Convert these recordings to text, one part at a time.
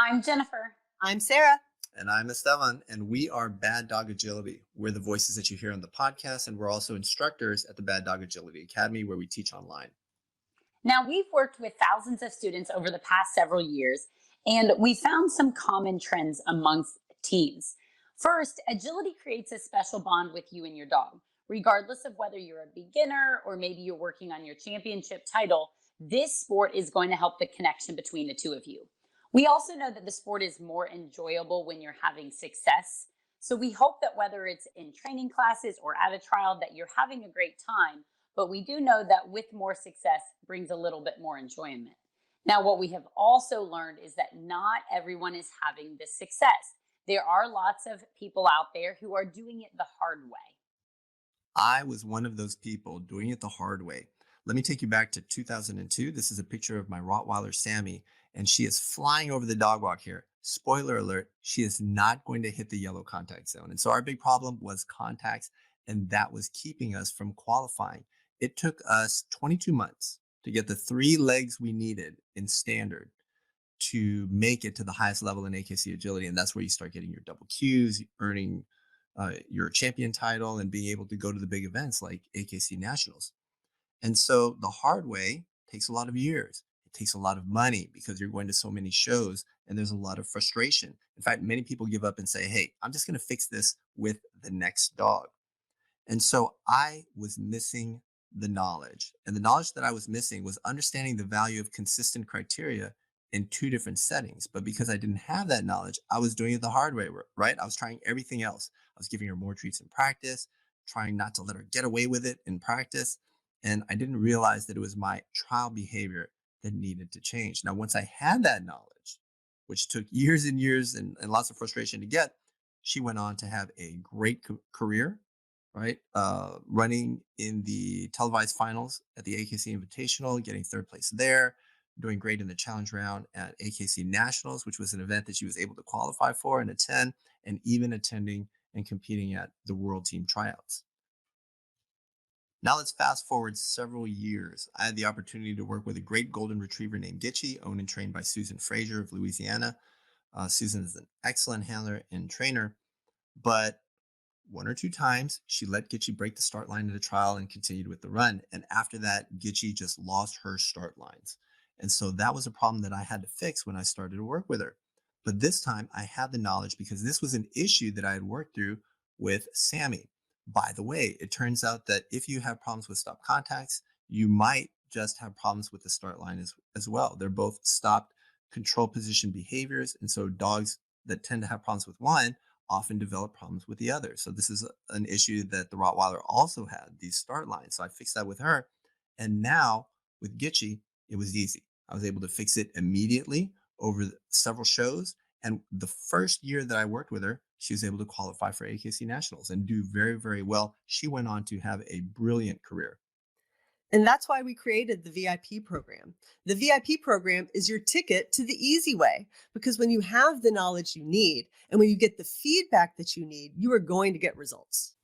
I'm Jennifer. I'm Sarah. And I'm Esteban, and we are Bad Dog Agility. We're the voices that you hear on the podcast, and we're also instructors at the Bad Dog Agility Academy, where we teach online. Now, we've worked with thousands of students over the past several years, and we found some common trends amongst teams. First, agility creates a special bond with you and your dog. Regardless of whether you're a beginner or maybe you're working on your championship title, this sport is going to help the connection between the two of you. We also know that the sport is more enjoyable when you're having success. So we hope that whether it's in training classes or at a trial, that you're having a great time. But we do know that with more success brings a little bit more enjoyment. Now, what we have also learned is that not everyone is having this success. There are lots of people out there who are doing it the hard way. I was one of those people doing it the hard way. Let me take you back to 2002. This is a picture of my Rottweiler, Sammy, and she is flying over the dog walk here. Spoiler alert, she is not going to hit the yellow contact zone. And so our big problem was contacts, and that was keeping us from qualifying. It took us 22 months to get the 3 legs we needed in standard to make it to the highest level in AKC agility. And that's where you start getting your double Qs, earning your champion title, and being able to go to the big events like AKC Nationals. And so the hard way takes a lot of years. It takes a lot of money because you're going to so many shows and there's a lot of frustration. In fact, many people give up and say, hey, I'm just going to fix this with the next dog. And so I was missing the knowledge. And the knowledge that I was missing was understanding the value of consistent criteria in 2 different settings. But because I didn't have that knowledge, I was doing it the hard way, right? I was trying everything else. I was giving her more treats in practice, trying not to let her get away with it in practice. And I didn't realize that it was my trial behavior that needed to change. Now, once I had that knowledge, which took years and years and lots of frustration to get, she went on to have a great career, right? Running in the televised finals at the AKC Invitational, getting 3rd place there, doing great in the challenge round at AKC Nationals, which was an event that she was able to qualify for and attend, and even attending and competing at the World Team Tryouts. Now let's fast forward several years. I had the opportunity to work with a great golden retriever named Gitchy, owned and trained by Susan Frazier of Louisiana. Susan is an excellent handler and trainer, but 1 or 2 times she let Gitchy break the start line at a trial and continued with the run. And after that, Gitchy just lost her start lines. And so that was a problem that I had to fix when I started to work with her. But this time I had the knowledge because this was an issue that I had worked through with Sammy. By the way, it turns out that if you have problems with stop contacts, you might just have problems with the start line as well. They're both stopped control position behaviors. And so dogs that tend to have problems with one often develop problems with the other. So this is an issue that the Rottweiler also had, these start lines. So I fixed that with her. And now with Gitchy, it was easy. I was able to fix it immediately over several shows. And the first year that I worked with her, she was able to qualify for AKC Nationals and do very, very well. She went on to have a brilliant career. And that's why we created the VIP program. The VIP program is your ticket to the easy way, because when you have the knowledge you need and when you get the feedback that you need, you are going to get results.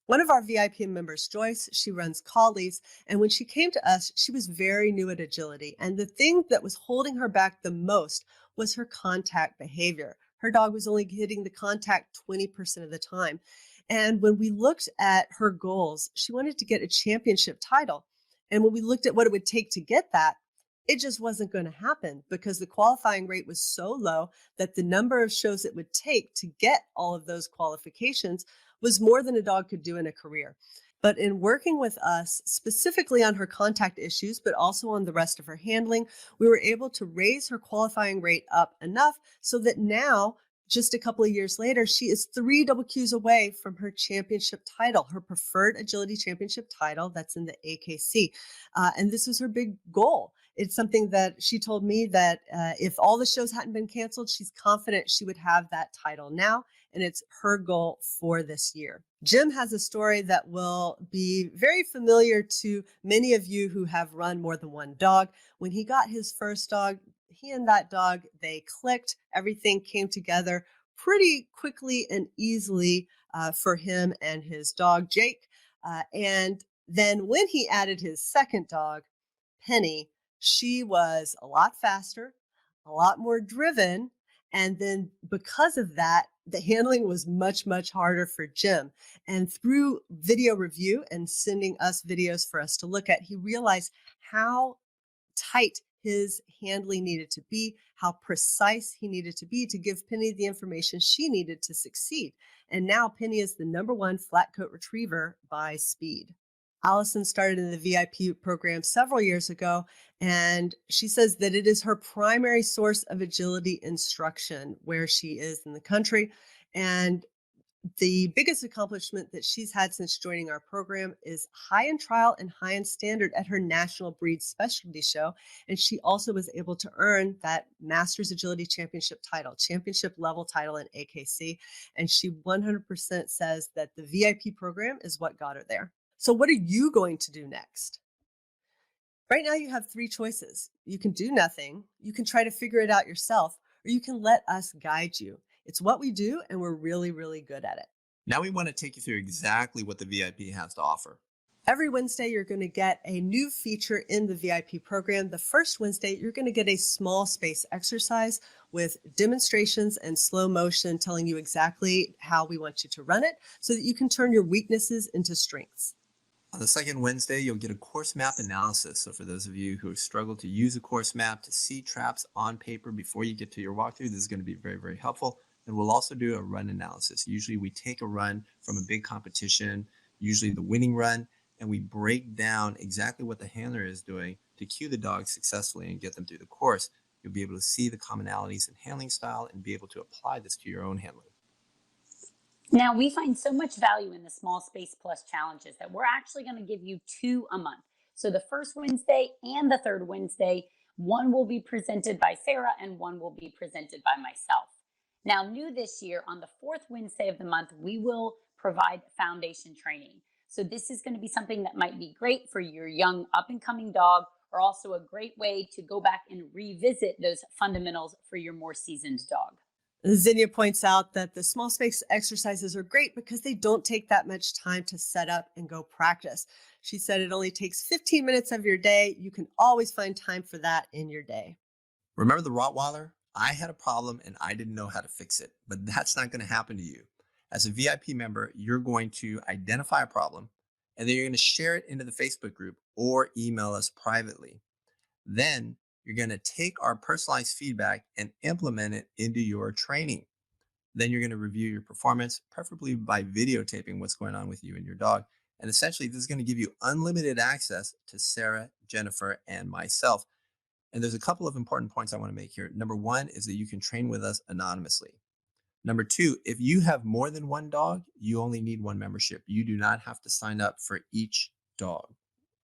One of our VIP members, Joyce, she runs Collies, and when she came to us, she was very new at agility. And the thing that was holding her back the most was her contact behavior. Her dog was only hitting the contact 20% of the time. And when we looked at her goals, she wanted to get a championship title. And when we looked at what it would take to get that, it just wasn't going to happen because the qualifying rate was so low that the number of shows it would take to get all of those qualifications was more than a dog could do in a career. But in working with us specifically on her contact issues, but also on the rest of her handling, we were able to raise her qualifying rate up enough so that now, just a couple of years later, she is 3 double Qs away from her championship title, her preferred agility championship title that's in the AKC. And this was her big goal. It's something that she told me that if all the shows hadn't been canceled, she's confident she would have that title now. And it's her goal for this year. Jim has a story that will be very familiar to many of you who have run more than one dog. When he got his first dog, he and that dog, they clicked. Everything came together pretty quickly and easily for him and his dog, Jake. And then when he added his second dog, Penny, she was a lot faster, a lot more driven, And then because of that, the handling was much, much harder for Jim. And through video review and sending us videos for us to look at, he realized how tight his handling needed to be, how precise he needed to be to give Penny the information she needed to succeed. And now Penny is the #1 flat coat retriever by speed. Allison started in the VIP program several years ago, and she says that it is her primary source of agility instruction where she is in the country. And the biggest accomplishment that she's had since joining our program is high in trial and high in standard at her National Breed Specialty Show. And she also was able to earn that Masters Agility Championship title, championship level title in AKC. And she 100% says that the VIP program is what got her there. So, what are you going to do next? Right now, you have 3 choices. You can do nothing, you can try to figure it out yourself, or you can let us guide you. It's what we do, and we're really, really good at it. Now we want to take you through exactly what the VIP has to offer. Every Wednesday, you're going to get a new feature in the VIP program. The first Wednesday, you're going to get a small space exercise with demonstrations and slow motion telling you exactly how we want you to run it so that you can turn your weaknesses into strengths. On the second Wednesday, you'll get a course map analysis. So for those of you who struggle to use a course map to see traps on paper before you get to your walkthrough, this is going to be very, very helpful. And we'll also do a run analysis. Usually we take a run from a big competition, usually the winning run, and we break down exactly what the handler is doing to cue the dog successfully and get them through the course. You'll be able to see the commonalities in handling style and be able to apply this to your own handling. Now, we find so much value in the Small Space Plus challenges that we're actually going to give you 2 a month. So the first Wednesday and the third Wednesday, one will be presented by Sarah and one will be presented by myself. Now, new this year, on the fourth Wednesday of the month, we will provide foundation training. So this is going to be something that might be great for your young up-and-coming dog, or also a great way to go back and revisit those fundamentals for your more seasoned dog. Zinnia points out that the small space exercises are great because they don't take that much time to set up and go practice. She said it only takes 15 minutes of your day. You can always find time for that in your day. Remember the Rottweiler? I had a problem and I didn't know how to fix it, but that's not going to happen to you. As a VIP member, you're going to identify a problem and then you're going to share it into the Facebook group or email us privately. Then you're going to take our personalized feedback and implement it into your training. Then you're going to review your performance, preferably by videotaping what's going on with you and your dog. And essentially, this is going to give you unlimited access to Sarah, Jennifer, and myself. And there's a couple of important points I want to make here. Number 1 is that you can train with us anonymously. Number 2, if you have more than one dog, you only need one membership. You do not have to sign up for each dog.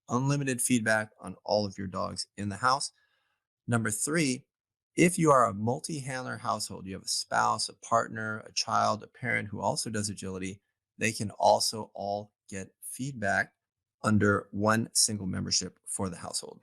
Unlimited feedback on all of your dogs in the house. Number 3, if you are a multi-handler household, you have a spouse, a partner, a child, a parent who also does agility, they can also all get feedback under one single membership for the household.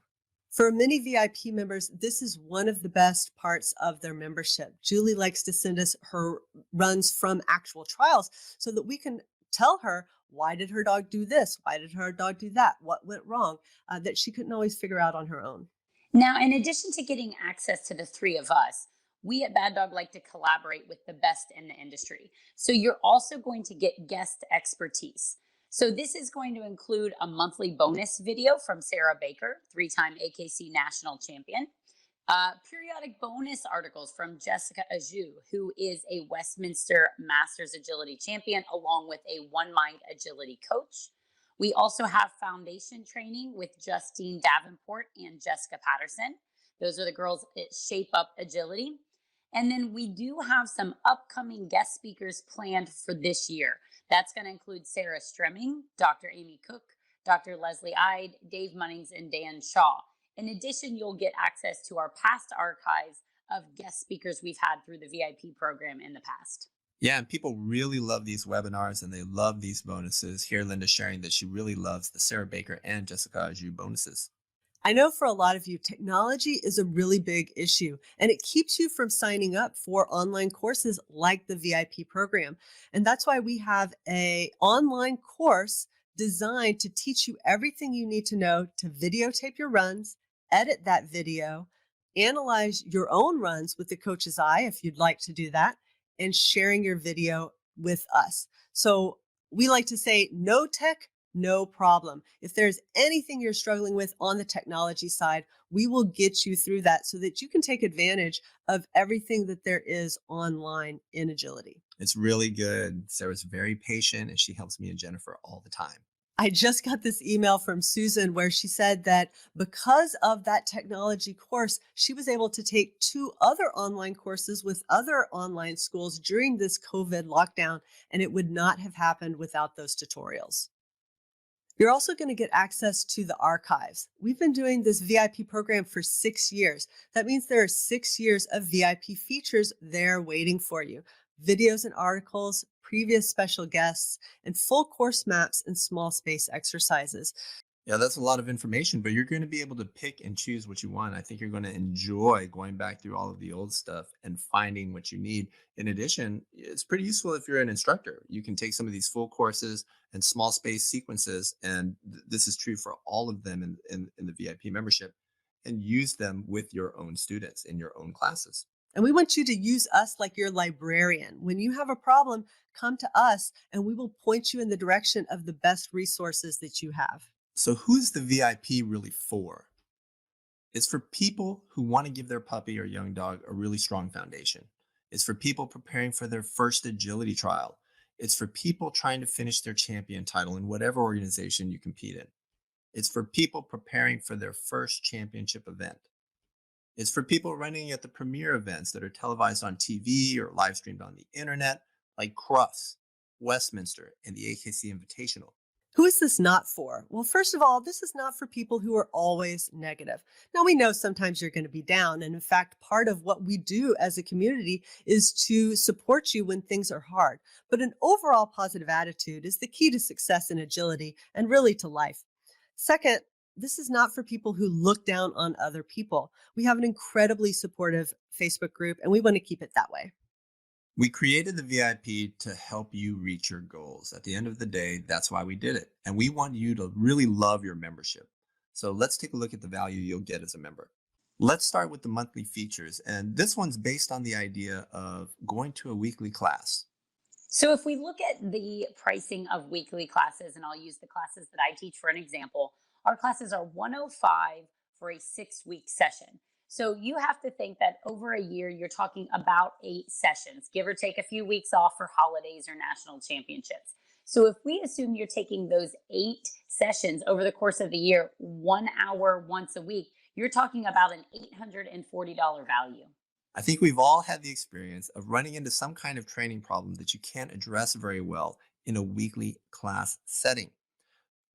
For many VIP members, this is one of the best parts of their membership. Julie likes to send us her runs from actual trials so that we can tell her, why did her dog do this? Why did her dog do that? What went wrong? That she couldn't always figure out on her own. Now, in addition to getting access to the 3 of us, we at Bad Dog like to collaborate with the best in the industry. So you're also going to get guest expertise. So this is going to include a monthly bonus video from Sarah Baker, 3-time AKC national champion, periodic bonus articles from Jessica Ajou, who is a Westminster Masters Agility champion, along with a One Mind Agility coach. We also have foundation training with Justine Davenport and Jessica Patterson. Those are the girls at Shape Up Agility. And then we do have some upcoming guest speakers planned for this year. That's going to include Sarah Stremming, Dr. Amy Cook, Dr. Leslie Ide, Dave Munnings, and Dan Shaw. In addition, you'll get access to our past archives of guest speakers we've had through the VIP program in the past. Yeah, and people really love these webinars and they love these bonuses. Here, Linda sharing that she really loves the Sarah Baker and Jessica Ajou bonuses. I know for a lot of you, technology is a really big issue, and it keeps you from signing up for online courses like the VIP program. And that's why we have an online course designed to teach you everything you need to know to videotape your runs, edit that video, analyze your own runs with the coach's eye if you'd like to do that, and sharing your video with us. So we like to say, no tech, no problem. If there's anything you're struggling with on the technology side, we will get you through that so that you can take advantage of everything that there is online in agility. It's really good. Sarah's very patient and she helps me and Jennifer all the time. I just got this email from Susan where she said that because of that technology course, she was able to take 2 other online courses with other online schools during this COVID lockdown, and it would not have happened without those tutorials. You're also going to get access to the archives. We've been doing this VIP program for 6 years. That means there are 6 years of VIP features there waiting for you. Videos and articles, previous special guests, and full course maps and small space exercises. Yeah, that's a lot of information, but you're going to be able to pick and choose what you want. I think you're going to enjoy going back through all of the old stuff and finding what you need. In addition, it's pretty useful if you're an instructor. You can take some of these full courses and small space sequences, and this is true for all of them in the VIP membership, and use them with your own students in your own classes. And we want you to use us like your librarian. When you have a problem, come to us and we will point you in the direction of the best resources that you have. So, who's the VIP really for? It's for people who want to give their puppy or young dog a really strong foundation. It's for people preparing for their first agility trial. It's for people trying to finish their champion title in whatever organization you compete in. It's for people preparing for their first championship event. It's for people running at the premier events that are televised on TV or live streamed on the internet, like Crufts, Westminster, and the AKC Invitational. Who is this not for? Well, first of all, this is not for people who are always negative. Now, we know sometimes you're going to be down. And in fact, part of what we do as a community is to support you when things are hard. But an overall positive attitude is the key to success in agility and really to life. Second, this is not for people who look down on other people. We have an incredibly supportive Facebook group, and we want to keep it that way. We created the VIP to help you reach your goals. At the end of the day, that's why we did it. And we want you to really love your membership. So let's take a look at the value you'll get as a member. Let's start with the monthly features. And this one's based on the idea of going to a weekly class. So if we look at the pricing of weekly classes, and I'll use the classes that I teach for an example, our classes are $105 for a 6-week session. So you have to think that over a year, you're talking about 8 sessions, give or take a few weeks off for holidays or national championships. So if we assume you're taking those 8 sessions over the course of the year, 1 hour once a week, you're talking about an $840 value. I think we've all had the experience of running into some kind of training problem that you can't address very well in a weekly class setting.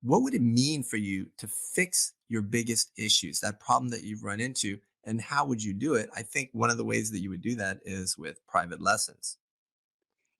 What would it mean for you to fix your biggest issues, that problem that you've run into, and how would you do it? I think one of the ways that you would do that is with private lessons.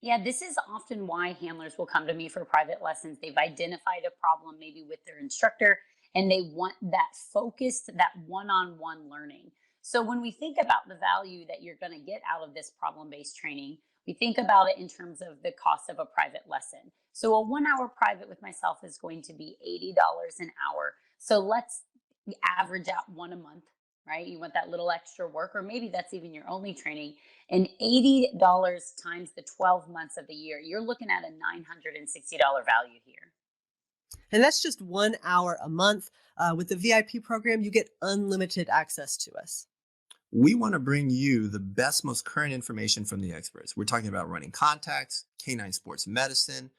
Yeah, this is often why handlers will come to me for private lessons. They've identified a problem maybe with their instructor and they want that focused, that one on one learning. So when we think about the value that you're going to get out of this problem based training, we think about it in terms of the cost of a private lesson. So a 1 hour private with myself is going to be $80 an hour. So let's average out one a month, right? You want that little extra work, or maybe that's even your only training. And $80 times the 12 months of the year, you're looking at a $960 value here. And that's just 1 hour a month. With the VIP program, you get unlimited access to us. We want to bring you the best, most current information from the experts. We're talking about running contacts, canine sports medicine,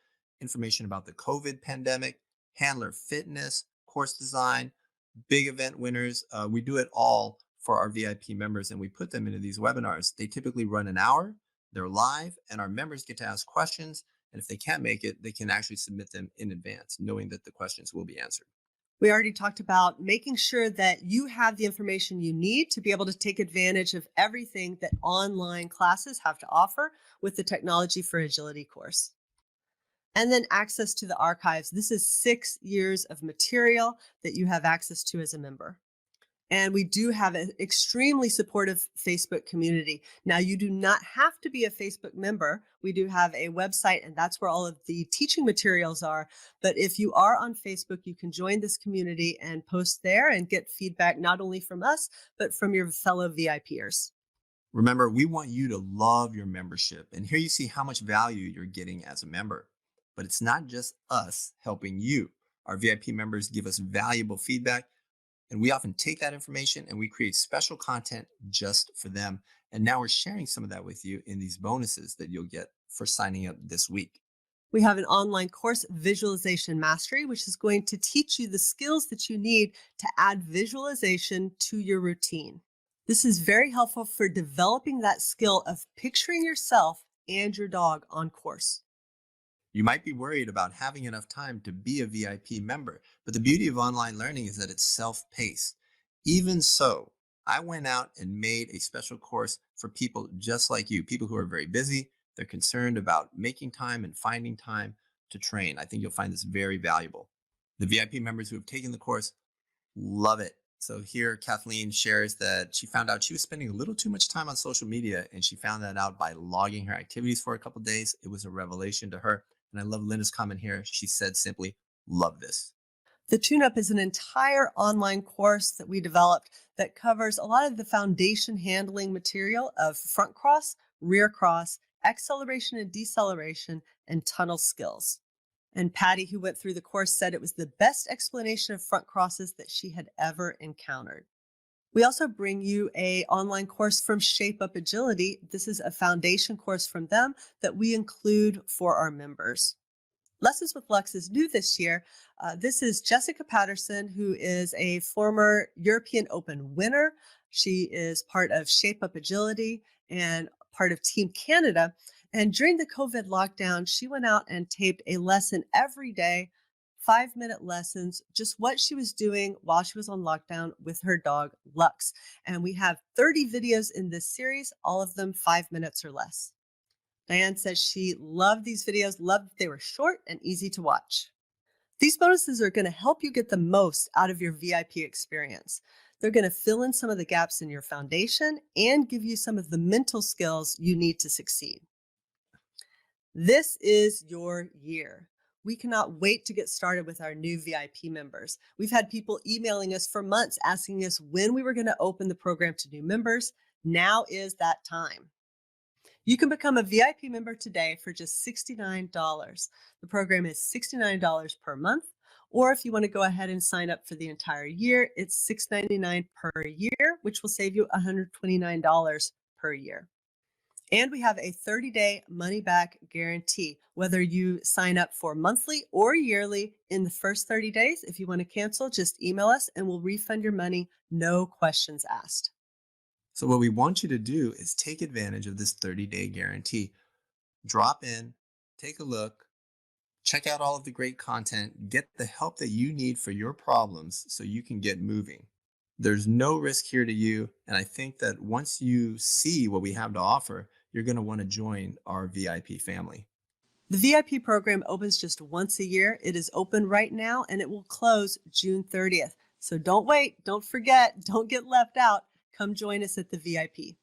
information about the COVID pandemic, handler fitness, course design, big event winners. We do it all for our VIP members and we put them into these webinars. They typically run an hour, they're live, and our members get to ask questions. And if they can't make it, they can actually submit them in advance, knowing that the questions will be answered. We already talked about making sure that you have the information you need to be able to take advantage of everything that online classes have to offer with the Technology for Agility course. And then access to the archives. This is 6 years of material that you have access to as a member. And we do have an extremely supportive Facebook community. Now, you do not have to be a Facebook member. We do have a website, and that's where all of the teaching materials are. But if you are on Facebook, you can join this community and post there and get feedback not only from us, but from your fellow VIPers. Remember, we want you to love your membership. And here you see how much value you're getting as a member. But it's not just us helping you. Our VIP members give us valuable feedback, and we often take that information and we create special content just for them. And now we're sharing some of that with you in these bonuses that you'll get for signing up this week. We have an online course, Visualization Mastery, which is going to teach you the skills that you need to add visualization to your routine. This is very helpful for developing that skill of picturing yourself and your dog on course. You might be worried about having enough time to be a VIP member, but the beauty of online learning is that it's self-paced. Even so, I went out and made a special course for people just like you, people who are very busy. They're concerned about making time and finding time to train. I think you'll find this very valuable. The VIP members who have taken the course love it. So here, Kathleen shares that she found out she was spending a little too much time on social media, and she found that out by logging her activities for a couple of days. It was a revelation to her. And I love Linda's comment here. She said simply, love this. The Tune-Up is an entire online course that we developed that covers a lot of the foundation handling material of front cross, rear cross, acceleration and deceleration, and tunnel skills. And Patty, who went through the course, said it was the best explanation of front crosses that she had ever encountered. We also bring you an online course from Shape Up Agility. This is a foundation course from them that we include for our members. Lessons with Lux is new this year. This is Jessica Patterson, who is a former European Open winner. She is part of Shape Up Agility and part of Team Canada. And during the COVID lockdown, she went out and taped a lesson every day, 5-minute lessons, just what she was doing while she was on lockdown with her dog, Lux. And we have 30 videos in this series, all of them 5 minutes or less. Diane says she loved these videos, loved that they were short and easy to watch. These bonuses are going to help you get the most out of your VIP experience. They're going to fill in some of the gaps in your foundation and give you some of the mental skills you need to succeed. This is your year. We cannot wait to get started with our new VIP members. We've had people emailing us for months asking us when we were going to open the program to new members. Now is that time. You can become a VIP member today for just $69. The program is $69 per month, or if you want to go ahead and sign up for the entire year, it's $6.99 per year, which will save you $129 per year. And we have a 30-day money-back guarantee, whether you sign up for monthly or yearly in the first 30 days. If you want to cancel, just email us and we'll refund your money, no questions asked. So what we want you to do is take advantage of this 30-day guarantee. Drop in, take a look, check out all of the great content, get the help that you need for your problems so you can get moving. There's no risk here to you. And I think that once you see what we have to offer, you're going to want to join our VIP family. The VIP program opens just once a year. It is open right now and it will close June 30th. So don't wait, don't forget, don't get left out. Come join us at the VIP.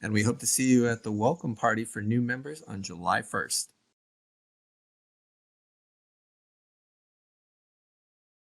And we hope to see you at the welcome party for new members on July 1st.